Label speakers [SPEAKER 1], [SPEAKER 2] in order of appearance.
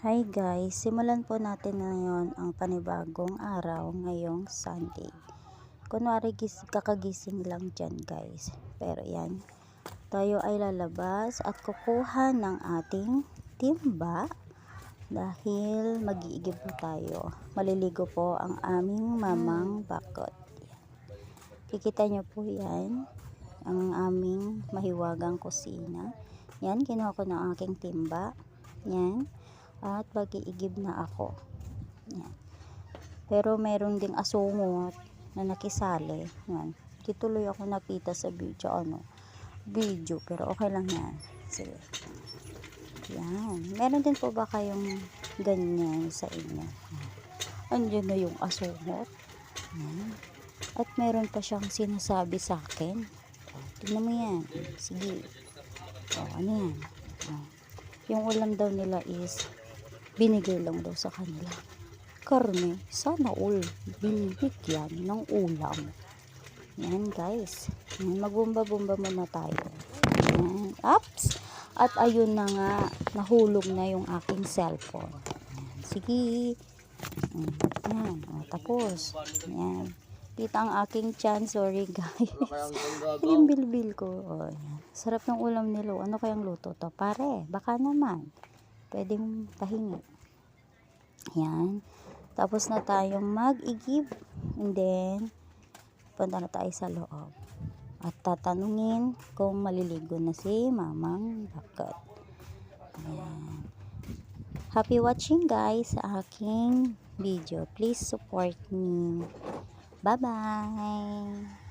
[SPEAKER 1] Hi guys, simulan po natin ngayon ang panibagong araw ngayong Sunday. Kunwari kakagising lang dyan guys. Pero yan, tayo ay lalabas at kukuha ng ating timba dahil mag-iigib po tayo. Maliligo po ang aming mamang bakot. Kikita nyo po yan, ang aming mahiwagang kusina. Yan, kinuha ko ng aking timba. Yan. At mag-iigib na ako. Yan. Pero meron ding asungot na nakisali. Yan. Tituloy ako nakita sa video. Pero okay lang yan. Sige. Yan. Meron din po ba kayong ganyan sa inyo? Andiyan na yung asungot. Yan. At meron pa siyang sinasabi sa akin. Tignan mo yan. Sige. Ano yan? Yung ulam daw nila is binigay lang daw sa kanila. Karne, sana all binigyan ng ulam. Yan guys. Magbumba-bumba muna tayo. Yan. Ups! At ayun na nga, nahulog na yung aking cellphone. Yan. Sige. Yan. Tapos. Yan. Kita ang aking chance. Sorry guys. Yung bilbil ko. Yan. Sarap ng ulam nila. Ano kayang luto to? Pare, baka naman. Pwedeng pahingi. Yan. Tapos na tayong mag-igib. And then, punta na tayo sa loob. At tatanungin kung maliligo na si mamang bakot. Ayan. Happy watching guys sa aking video. Please support me. Bye-bye.